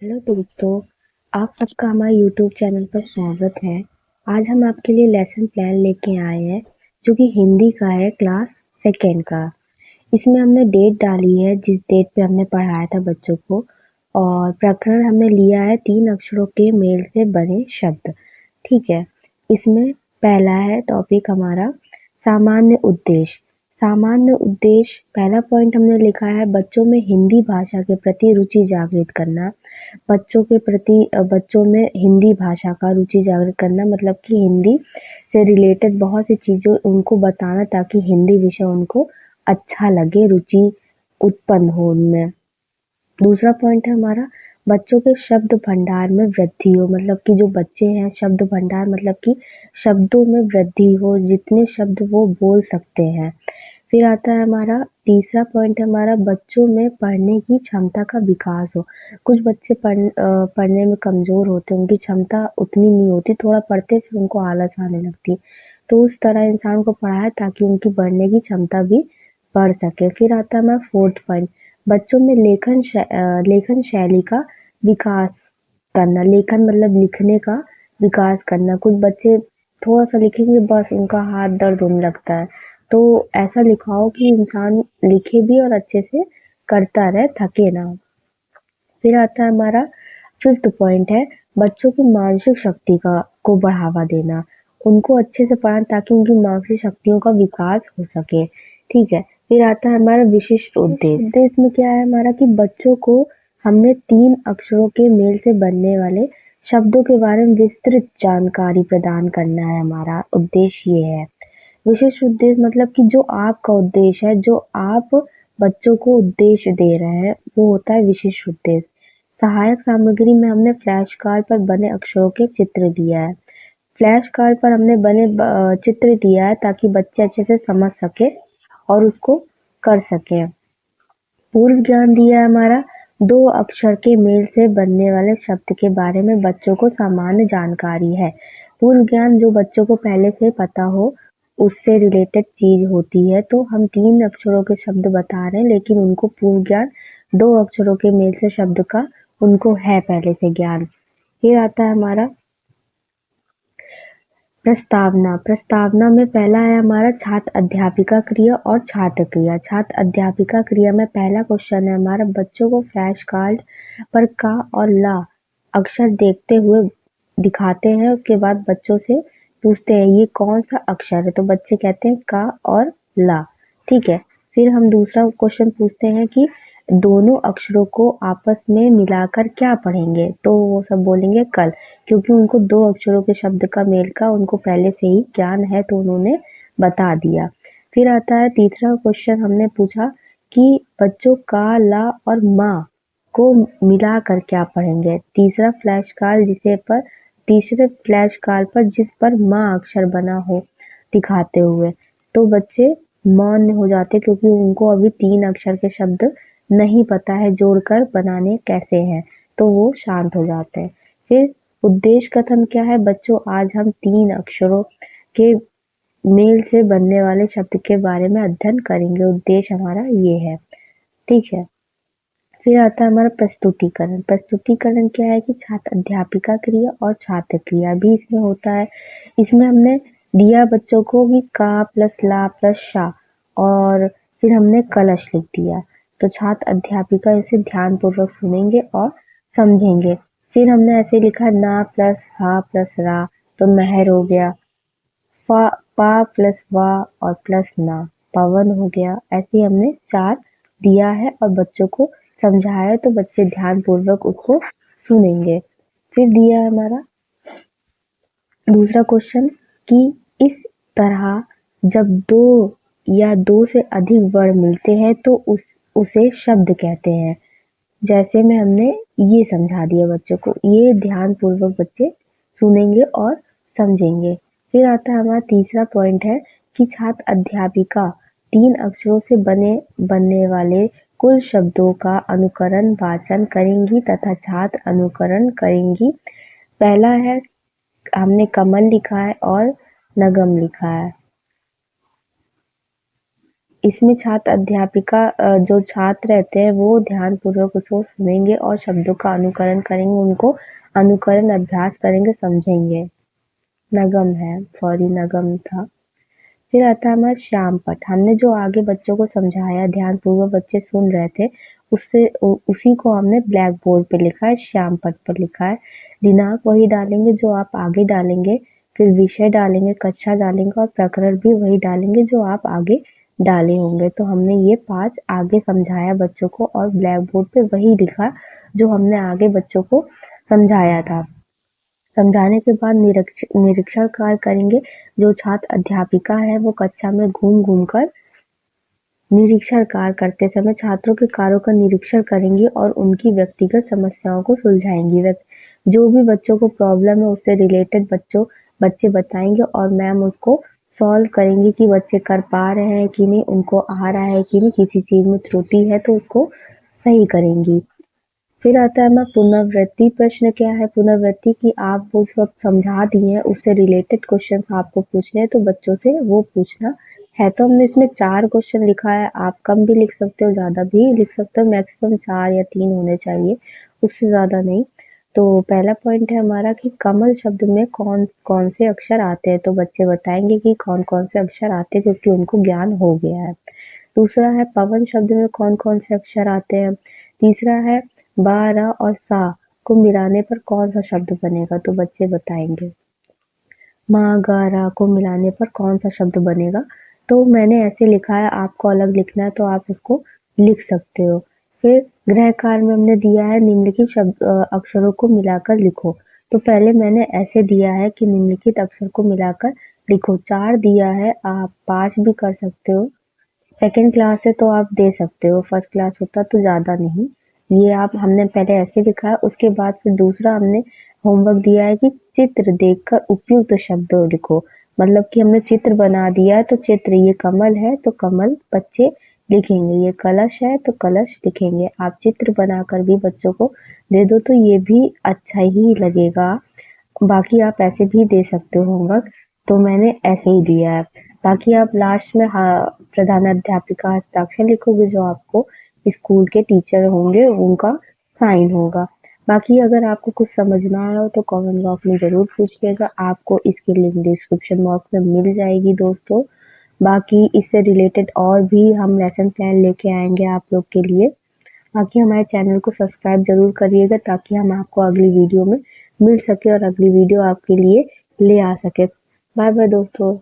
Hello दोस्तों, आप सबका हमारे यूट्यूब चैनल पर स्वागत है। आज हम आपके लिए लेसन प्लान लेके आए हैं जो कि हिंदी का है क्लास सेकेंड का। इसमें हमने डेट डाली है जिस डेट पे हमने पढ़ाया था बच्चों को और प्रकरण हमने लिया है 3 अक्षरों के मेल से बने शब्द। ठीक है, इसमें पहला है टॉपिक हमारा सामान्य उद्देश्य। सामान्य उद्देश्य पहला पॉइंट हमने लिखा है बच्चों में हिंदी भाषा के प्रति रुचि जागृत करना। बच्चों में हिंदी भाषा का रुचि जागृत करना मतलब कि हिंदी से रिलेटेड बहुत सी चीज़ें उनको बताना ताकि हिंदी विषय उनको अच्छा लगे, रुचि उत्पन्न हो उनमें। दूसरा पॉइंट है हमारा बच्चों के शब्द भंडार में वृद्धि हो मतलब कि जो बच्चे हैं शब्द भंडार मतलब कि शब्दों में वृद्धि हो, जितने शब्द वो बोल सकते हैं। फिर आता है हमारा तीसरा पॉइंट है हमारा बच्चों में पढ़ने की क्षमता का विकास हो। कुछ बच्चे पढ़ने में कमज़ोर होते हैं, उनकी क्षमता उतनी नहीं होती, थोड़ा पढ़ते फिर उनको आलस आने लगती है। तो उस तरह इंसान को पढ़ाएँ ताकि उनकी पढ़ने की क्षमता भी बढ़ सके। फिर आता है हमारा फोर्थ पॉइंट बच्चों में लेखन शैली का विकास करना। लेखन मतलब लिखने का विकास करना। कुछ बच्चे थोड़ा-सा लिखेंगे बस उनका हाथ दर्द होने लगता है। तो ऐसा लिखाओ कि इंसान लिखे भी और अच्छे से करता रहे, थके ना। फिर आता है हमारा फिफ्थ पॉइंट है बच्चों की मानसिक शक्ति को बढ़ावा देना। उनको अच्छे से पढ़ाएं ताकि उनकी मानसिक शक्तियों का विकास हो सके। ठीक है, फिर आता है हमारा विशिष्ट उद्देश्य। उद्देश्य में क्या है हमारा कि बच्चों को हमने 3 अक्षरों के मेल से बनने वाले शब्दों के बारे में विस्तृत जानकारी प्रदान करना है। हमारा उद्देश्य ये है। विशिष्ट उद्देश्य मतलब कि जो आपका उद्देश्य है, जो आप बच्चों को उद्देश्य दे रहे हैं, वो होता है विशिष्ट उद्देश्य। सहायक सामग्री में हमने फ्लैश कार्ड पर बने अक्षरों के चित्र दिया है। फ्लैश कार्ड पर हमने बने चित्र दिया है ताकि बच्चे अच्छे से समझ सके और उसको कर सके। पूर्व ज्ञान दिया है हमारा 2 अक्षर के मेल से बनने वाले शब्द के बारे में बच्चों को सामान्य जानकारी है। पूर्व ज्ञान जो बच्चों को पहले से पता हो उससे रिलेटेड चीज होती है। तो हम 3 अक्षरों के शब्द बता रहे हैं लेकिन उनको पूर्व ज्ञान 2 अक्षरों के मेल से शब्द का उनको है पहले से ज्ञान। फिर आता है हमारा प्रस्तावना। प्रस्तावना में पहला है हमारा छात्र अध्यापिका क्रिया और छात्र क्रिया। छात्र अध्यापिका क्रिया में पहला क्वेश्चन है हमारा बच्चों को फ्लैश कार्ड पर का और ला अक्षर देखते हुए दिखाते हैं। उसके बाद बच्चों से पूछते हैं ये कौन सा अक्षर है, तो बच्चे कहते हैं का और ला। ठीक है, फिर हम दूसरा क्वेश्चन पूछते हैं कि दोनों अक्षरों को आपस में मिलाकर क्या पढ़ेंगे, तो वो सब बोलेंगे कल, क्योंकि उनको 2 अक्षरों के शब्द का मेल का उनको पहले से ही ज्ञान है तो उन्होंने बता दिया। फिर आता है तीसरा क्वेश्चन हमने पूछा कि बच्चों का, ला और माँ को मिलाकर क्या पढ़ेंगे। तीसरे फ्लैश कार्ड पर जिस पर माँ अक्षर बना हो दिखाते हुए, तो बच्चे मौन हो जाते क्योंकि उनको अभी 3 अक्षर के शब्द नहीं पता है जोड़कर बनाने कैसे हैं, तो वो शांत हो जाते हैं। फिर उद्देश्य कथन क्या है बच्चों, आज हम 3 अक्षरों के मेल से बनने वाले शब्द के बारे में अध्ययन करेंगे। उद्देश्य हमारा ये है। ठीक है, फिर आता है हमारा प्रस्तुतिकरण। प्रस्तुतिकरण क्या है कि छात्र अध्यापिका क्रिया और छात्र क्रिया भी इसमें होता है। इसमें हमने दिया बच्चों को कि का प्लस ला प्लस शा और फिर हमने कलश लिख दिया। तो छात्र अध्यापिका इसे ध्यान पूर्वक सुनेंगे और समझेंगे। फिर हमने ऐसे लिखा ना प्लस हा प्लस रा, तो नहर हो गया। पा पा प्लस वा और प्लस ना, पवन हो गया। ऐसे ही हमने 4 दिया है और बच्चों को समझाया तो बच्चे ध्यान पूर्वक उसको सुनेंगे। फिर दिया है हमारा दूसरा क्वेश्चन कि इस तरह जब 2 या 2 से अधिक वर्ण मिलते हैं तो उसे शब्द कहते हैं। जैसे में हमने ये समझा दिया बच्चों को, ये ध्यान पूर्वक बच्चे सुनेंगे और समझेंगे। फिर आता है हमारा तीसरा पॉइंट है कि छात्र अध्यापिका 3 अक्षरों से बनने वाले कुल शब्दों का अनुकरण वाचन करेंगी तथा छात्र अनुकरण करेंगी। पहला है हमने कमल लिखा है और नगम लिखा है। इसमें छात्र अध्यापिका जो छात्र रहते हैं वो ध्यानपूर्वक उसको सुनेंगे और शब्दों का अनुकरण करेंगे, उनको अनुकरण अभ्यास करेंगे, समझेंगे। नगम है, सॉरी नगम था। फिर आता है हमारा श्याम पठ। हमने जो आगे बच्चों को समझाया, ध्यानपूर्वक बच्चे सुन रहे थे, उससे उसी को हमने ब्लैक बोर्ड पे लिखा है, श्याम पठ पर लिखा है। दिनांक वही डालेंगे जो आप आगे डालेंगे, फिर विषय डालेंगे, कक्षा डालेंगे और प्रकरण भी वही डालेंगे जो आप आगे डाले होंगे। तो हमने ये 5 आगे समझाया बच्चों को और ब्लैक बोर्ड पे वही लिखा जो हमने आगे बच्चों को समझाया था। समझाने के बाद निरीक्षण कार्य करेंगे। जो छात्र अध्यापिका है वो कक्षा में घूम-घूम कर निरीक्षण कार्य करते समय छात्रों के कार्यों का निरीक्षण करेंगी और उनकी व्यक्तिगत समस्याओं को सुलझाएंगी। जो भी बच्चों को प्रॉब्लम है उससे रिलेटेड बच्चे बताएंगे और मैम उसको सॉल्व करेंगी कि बच्चे कर पा रहे हैं कि नहीं, उनको आ रहा है कि नहीं, किसी चीज में त्रुटि है तो उसको सही करेंगी। फिर आता है हमारा पुनरावृत्ति प्रश्न। क्या है पुनरावृत्ति? कि आप वो सब समझा दिए हैं, उससे रिलेटेड क्वेश्चन आपको पूछने हैं तो बच्चों से वो पूछना है। तो हमने इसमें 4 क्वेश्चन लिखा है, आप कम भी लिख सकते हो, ज़्यादा भी लिख सकते हो, मैक्सिमम 4 या 3 होने चाहिए, उससे ज़्यादा नहीं। तो पहला पॉइंट है हमारा कि कमल शब्द में कौन-कौन से अक्षर आते हैं, तो बच्चे बताएंगे कि कौन-कौन से अक्षर आते हैं क्योंकि उनको ज्ञान हो गया है। दूसरा है पवन शब्द में कौन-कौन से अक्षर आते हैं। तीसरा है बा, रा और सा को मिलाने पर कौन सा शब्द बनेगा, तो बच्चे बताएंगे। मा, गा, रा को मिलाने पर कौन सा शब्द बनेगा। तो मैंने ऐसे लिखा है, आपको अलग लिखना है तो आप उसको लिख सकते हो। फिर गृह कार्य में हमने दिया है निम्नलिखित अक्षरों को मिलाकर लिखो। तो पहले मैंने ऐसे दिया है कि निम्नलिखित अक्षर को मिलाकर लिखो। 4 दिया है, आप 5 भी कर सकते हो। सेकंड क्लास है तो आप दे सकते हो, फर्स्ट क्लास होता तो ज़्यादा नहीं। ये आप हमने पहले ऐसे लिखा है, उसके बाद फिर दूसरा हमने होमवर्क दिया है कि चित्र देखकर उपयुक्त शब्द लिखो। मतलब कि हमने चित्र बना दिया है तो चित्र, ये कमल है तो कमल बच्चे लिखेंगे, ये कलश है तो कलश लिखेंगे। आप चित्र बनाकर भी बच्चों को दे दो तो ये भी अच्छा ही लगेगा। बाकी आप ऐसे भी दे सकते हो होमवर्क, तो मैंने ऐसे ही दिया है। बाकी आप लास्ट में प्रधानाध्यापिका हस्ताक्षर लिखोगे, जो आपको स्कूल के टीचर होंगे उनका साइन होगा। बाकी अगर आपको कुछ समझ ना आया हो तो कमेंट बॉक्स में ज़रूर पूछिएगा, आपको इसकी लिंक डिस्क्रिप्शन बॉक्स में मिल जाएगी दोस्तों। बाकी इससे रिलेटेड और भी हम लेसन प्लान लेके आएँगे आप लोग के लिए। बाकी हमारे चैनल को सब्सक्राइब ज़रूर करिएगा ताकि हम आपको अगली वीडियो में मिल सके और अगली वीडियो आपके लिए ले आ सके। बाय बाय दोस्तों।